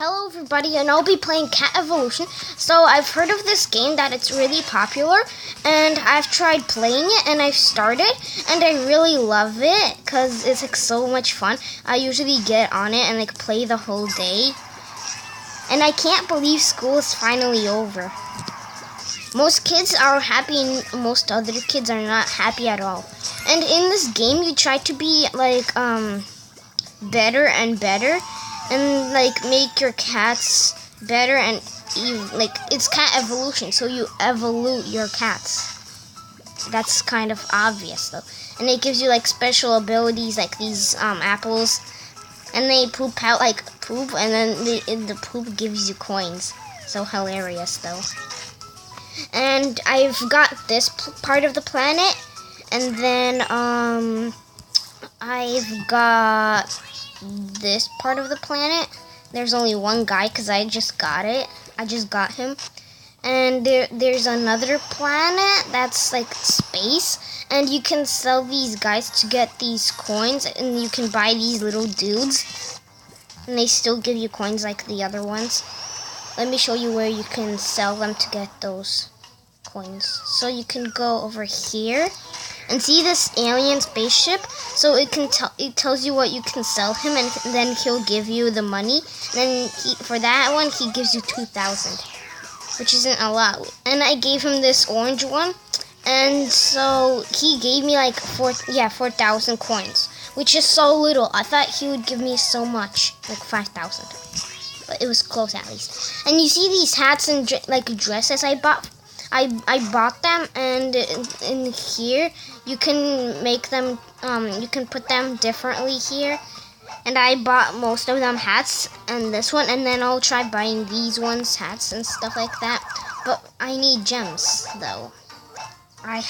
Hello everybody, and I'll be playing Cat Evolution. So I've heard of this game that it's really popular, and I've tried playing it, and I've started, and I really love it because it's like so much fun. I usually get on it and like play the whole day, and I can't believe school is finally over. Most kids are happy, and most other kids are not happy at all. And in this game, you try to be like better and better, and like make your cats better, and like it's cat evolution, so you evolve your cats. That's kind of obvious though, and it gives you like special abilities like these apples, and they poop out like poop, and then the poop gives you coins. So hilarious though. And I've got this part of the planet, and then I've got this part of the planet. There's only one guy because I just got it. I just got him. And there's another planet that's like space, and you can sell these guys to get these coins, and you can buy these little dudes, and they still give you coins like the other ones. Let me show you where you can sell them to get those coins. So you can go over here and see this alien spaceship. So it tells you what you can sell him, and then he'll give you the money. And then for that one, he gives you 2,000, which isn't a lot. And I gave him this orange one, and so he gave me like 4,000 coins, which is so little. I thought he would give me so much, like 5,000. But it was close at least. And you see these hats and like dresses I bought. I bought them, and in here you can make them. You can put them differently here. And I bought most of them hats and this one, and then I'll try buying these ones hats and stuff like that. But I need gems though. I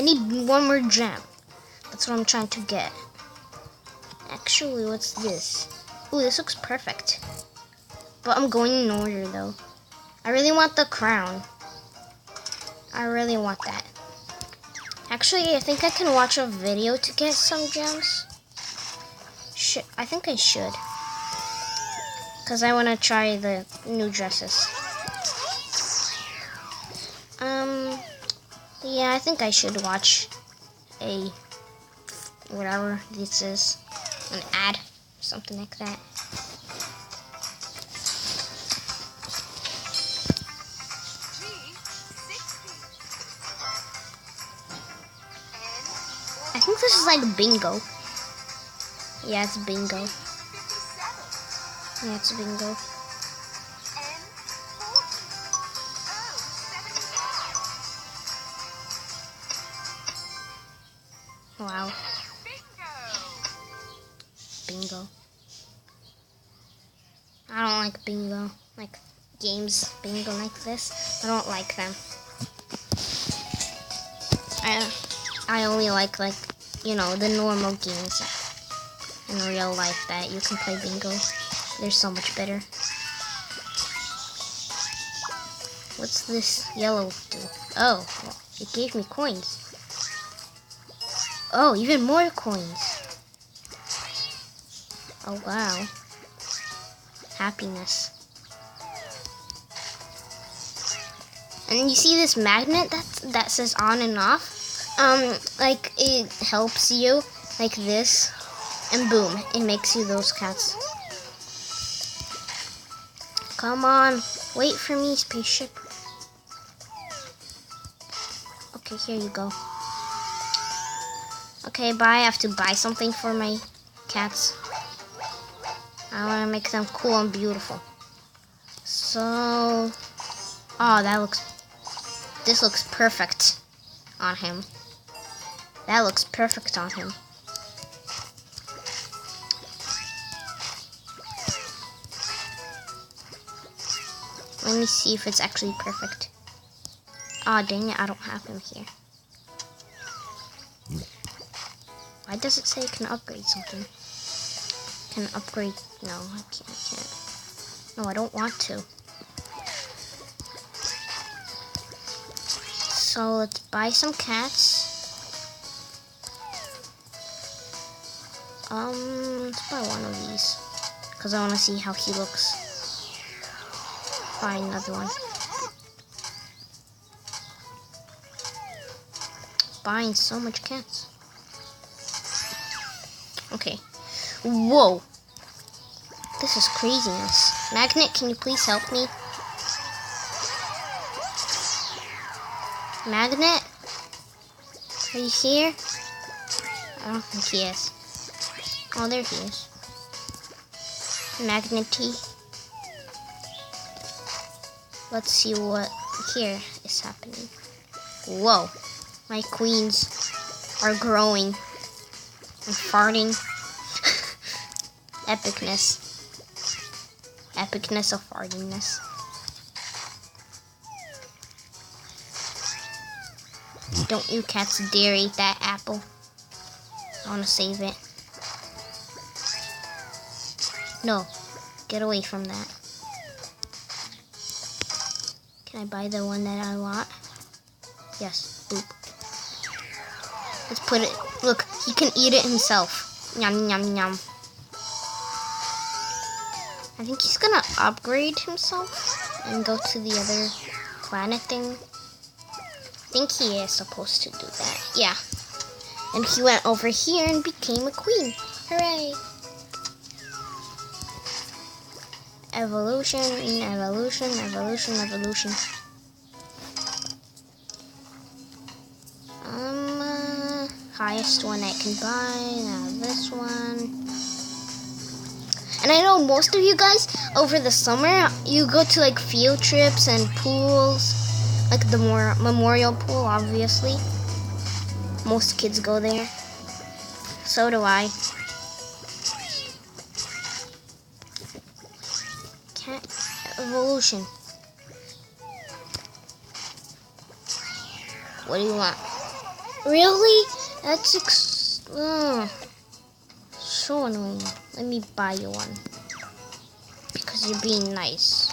need one more gem. That's what I'm trying to get. Actually, what's this? Ooh, this looks perfect. But I'm going in order though. I really want the crown. I really want that. Actually, I think I can watch a video to get some gems. I think I should. Because I want to try the new dresses. Yeah, I think I should watch a whatever this is. An ad. Something like that. I think this is like bingo. Yeah, it's bingo. Yeah, it's bingo. Wow. Bingo. I don't like bingo. Like games bingo like this. I don't like them. I only like you know, the normal games in real life that you can play bingo. They're so much better. What's this yellow do? Oh, it gave me coins. Oh, even more coins. Oh wow. Happiness. And you see this magnet that says on and off? Like it helps you like this, and boom, it makes you those cats. Come on, wait for me, spaceship. Okay, here you go. Okay, bye. I have to buy something for my cats. I want to make them cool and beautiful. So, oh, this looks perfect on him. That looks perfect on him. Let me see if it's actually perfect. Aw, dang it, I don't have him here. Why does it say it can upgrade something? Can upgrade? No, I can't. No, I don't want to. So let's buy some cats. Let's buy one of these. because I want to see how he looks. Buy another one. Buying so much cats. Okay. Whoa. This is craziness. Magnet, can you please help me? Magnet? Are you here? I don't think he is. Oh, there he is. Magnety. Let's see what here is happening. Whoa. My queens are growing and farting. Epicness. Epicness of fartingness. Don't you cats dare eat that apple. I want to save it. No. Get away from that. Can I buy the one that I want? Yes. Boop. Let's put it. Look, he can eat it himself. Yum, yum, yum. I think he's gonna upgrade himself and go to the other planet thing. I think he is supposed to do that. Yeah. And he went over here and became a queen. Hooray! Evolution, evolution, evolution, evolution. Highest one I can buy. Now this one. And I know most of you guys over the summer you go to like field trips and pools, like the memorial pool, obviously. Most kids go there. So do I. Cat evolution. What do you want? Really? That's so annoying. Let me buy you one. Because you're being nice.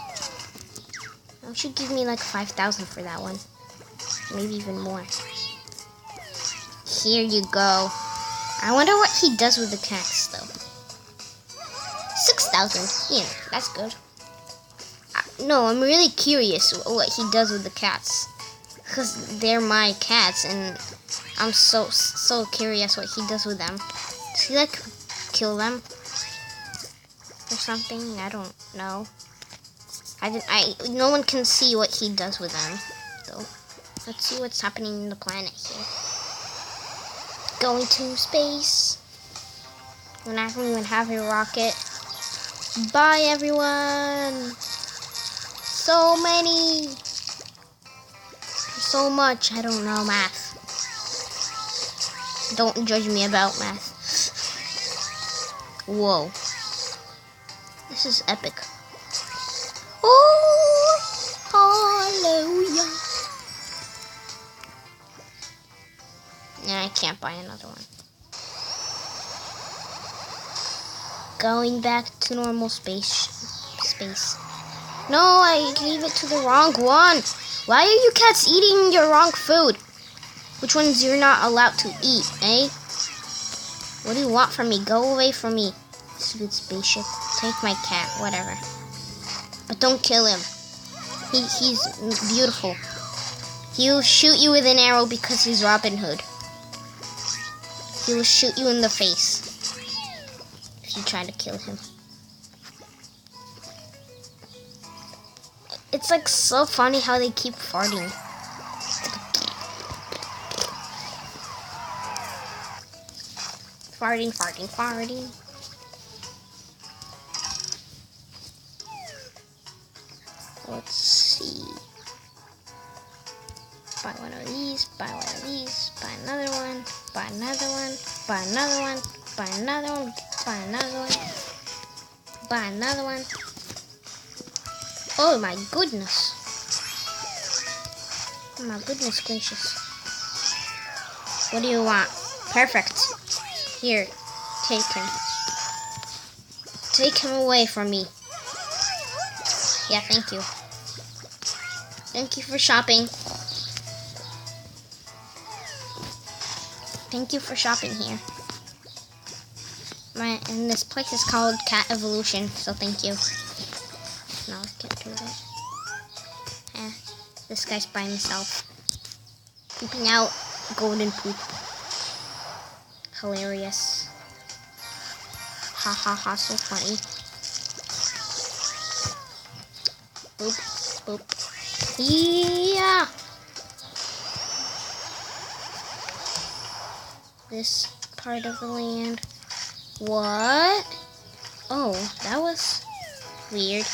You should give me like 5,000 for that one. Maybe even more. Here you go. I wonder what he does with the cats though. 6,000. Yeah, that's good. No, I'm really curious what he does with the cats. Because they're my cats and I'm so curious what he does with them. Does he like kill them or something? I don't know. No one can see what he does with them. So let's see what's happening in the planet here. Going to space. When I don't even have a rocket. Bye everyone. So many. So much. I don't know math. Don't judge me about math. Whoa. This is epic. Oh, hallelujah. Nah, I can't buy another one. Going back to normal space. No, I gave it to the wrong one. Why are you cats eating your wrong food? Which ones you're not allowed to eat, eh? What do you want from me? Go away from me. Stupid spaceship. Take my cat, whatever. But don't kill him. He's beautiful. He'll shoot you with an arrow because he's Robin Hood. He will shoot you in the face if you try to kill him. It's like so funny how they keep farting. Farting, farting, farting. Let's see. Buy one of these, buy one of these, buy another one, buy another one, buy another one, buy another one, buy another one, buy another one. Oh my goodness. Oh my goodness gracious. What do you want? Perfect. Here, take him. Take him away from me. Yeah, thank you. Thank you for shopping. Thank you for shopping here. And this place is called Cat Evolution, so thank you. Now let's get to it. This guy's by himself. Pooping out golden poop. Hilarious. Ha ha ha, so funny. Boop, boop. Yeah! This part of the land. What? Oh, that was weird.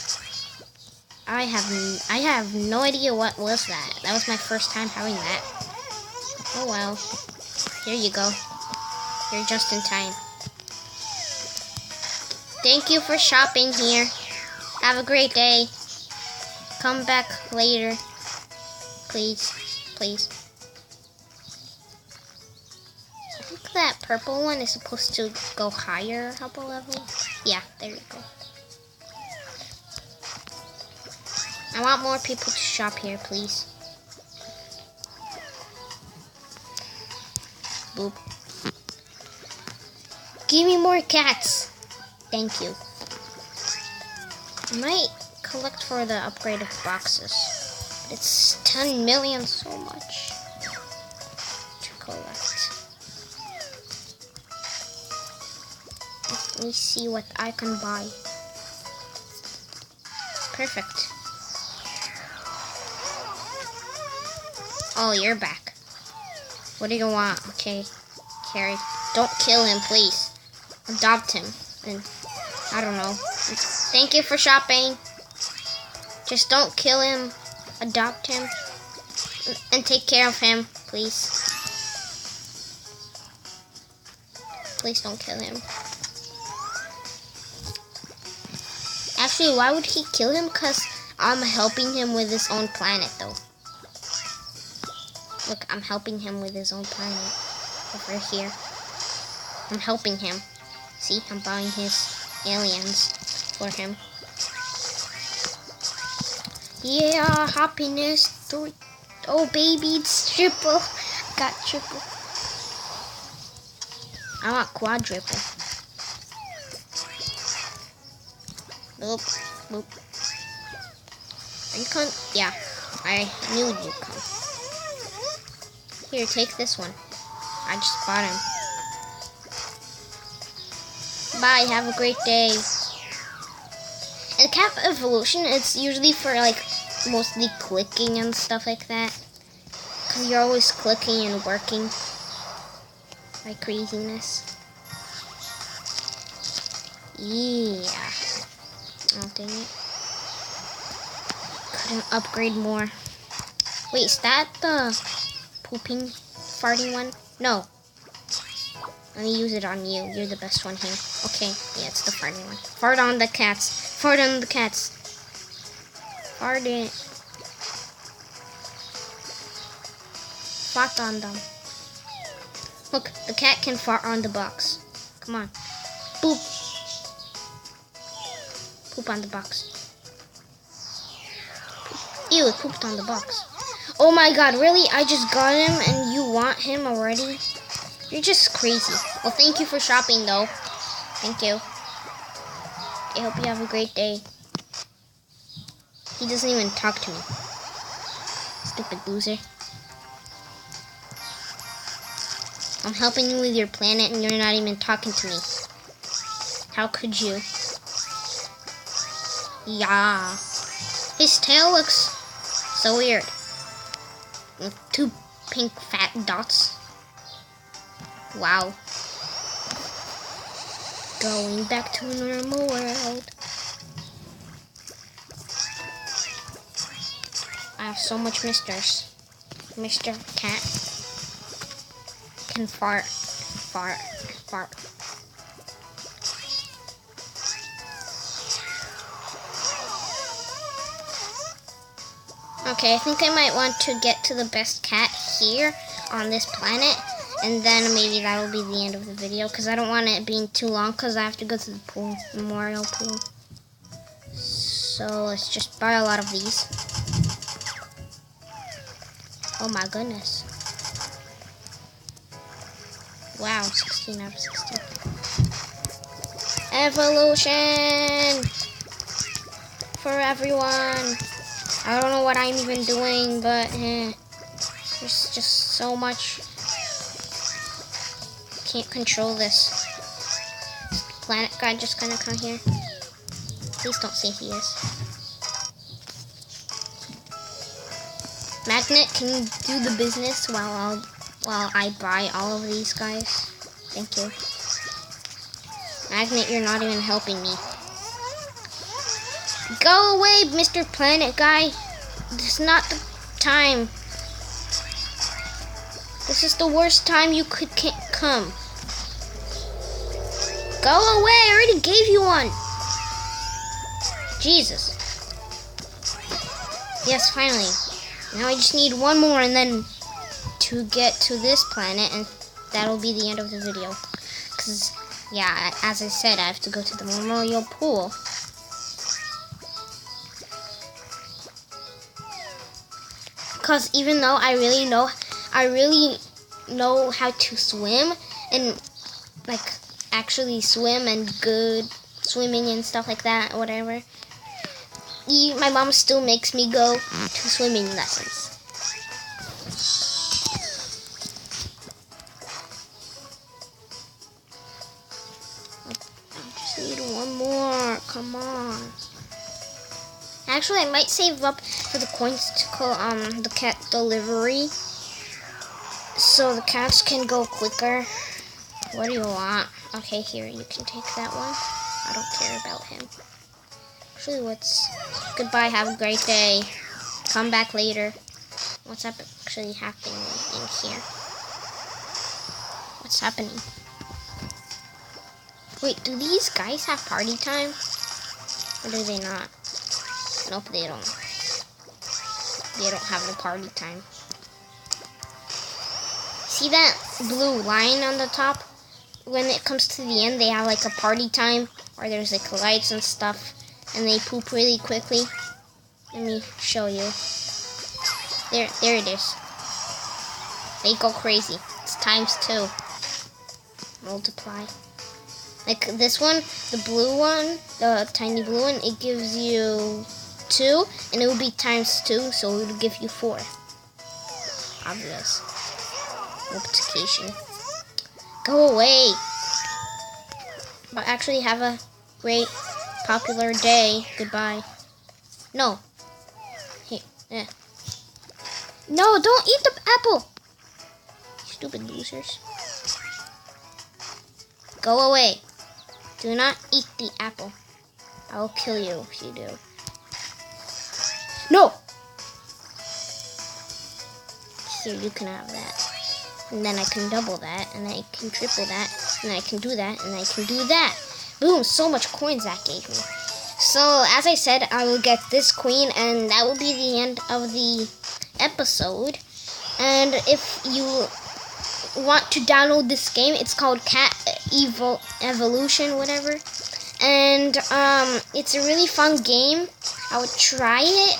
I have no idea what was that. That was my first time having that. Oh well. Here you go. You're just in time. Thank you for shopping here. Have a great day. Come back later. Please. Please. I think that purple one is supposed to go higher up a level. Yeah, there you go. I want more people to shop here, please. Boop. Give me more cats. Thank you. I might collect for the upgraded boxes. But it's 10 million, so much to collect. Let me see what I can buy. Perfect. Oh, you're back. What do you want? Okay, Carrie. Don't kill him, please. Adopt him. And I don't know. Thank you for shopping. Just don't kill him. Adopt him. And take care of him, please. Please don't kill him. Actually, why would he kill him? Because I'm helping him with his own planet, though. Look, I'm helping him with his own planet. Over here. I'm helping him. See, I'm buying his aliens for him. Yeah, happiness. Oh, baby, it's triple. Got triple. I want quadruple. Boop, boop. Are you coming? Yeah, I knew you'd come. Here, take this one. I just bought him. Bye, have a great day. In Cat Evolution, it's usually for like mostly clicking and stuff like that. Because you're always clicking and working. Like craziness. Yeah. Oh, dang it. Couldn't upgrade more. Wait, is that the pooping, farting one? No. Let me use it on you. You're the best one here. Okay, yeah, it's the farting one. Fart on the cats. Fart on the cats. Fart it. Fart on them. Look, the cat can fart on the box. Come on. Boop. Poop on the box. Ew, it pooped on the box. Oh my god, really? I just got him and you want him already? You're just crazy. Well, thank you for shopping, though. Thank you. I hope you have a great day. He doesn't even talk to me. Stupid loser. I'm helping you with your planet and you're not even talking to me. How could you? Yeah. His tail looks so weird. With 2 pink fat dots. Wow. Going back to a normal world. I have so much misters. Mr. Cat can fart, fart, fart. Okay, I think I might want to get to the best cat here on this planet. And then maybe that'll be the end of the video. Because I don't want it being too long. Because I have to go to the pool. Memorial pool. So let's just buy a lot of these. Oh my goodness. Wow, 16 out of 16. Evolution for everyone. I don't know what I'm even doing, but there's just so much. Can't control this. Planet guy just gonna come here. Please don't say he is. Magnet, can you do the business while I buy all of these guys? Thank you. Magnet, you're not even helping me. Go away, Mr. Planet Guy. This is not the time. This is the worst time you can't come. Go away, I already gave you one. Jesus. Yes, finally. Now I just need one more and then to get to this planet, and that'll be the end of the video. Because, yeah, as I said, I have to go to the memorial pool. Because even though I really know how to swim and like actually swim and good swimming and stuff like that, whatever, my mom still makes me go to swimming lessons. I just need one more. Come on. Actually, I might save up for the coins to call the cat delivery, so the cats can go quicker. What do you want? Okay, here, you can take that one. I don't care about him. Actually, goodbye, have a great day. Come back later. What's actually happening in here? What's happening? Wait, do these guys have party time? Or do they not? Nope, they don't. They don't have the party time. See that blue line on the top? When it comes to the end, they have like a party time, or there's like lights and stuff, and they poop really quickly. Let me show you. There it is. They go crazy. It's ×2. Multiply. Like this one, the blue one, the tiny blue one, it gives you 2, and it would be ×2, so it would give you 4. Obvious. Multiplication. Go away. But actually have a great popular day. Goodbye. No. Hey. No, don't eat the apple. Stupid losers. Go away. Do not eat the apple. I will kill you if you do. No! Here, you can have that. And then I can double that, and I can triple that, and I can do that, and I can do that. Boom, so much coins that gave me. So, as I said, I will get this queen, and that will be the end of the episode. And if you want to download this game, it's called Cat Evolution, whatever. And it's a really fun game. I would try it.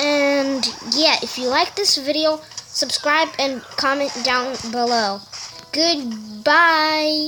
And yeah, if you like this video, subscribe and comment down below. Goodbye.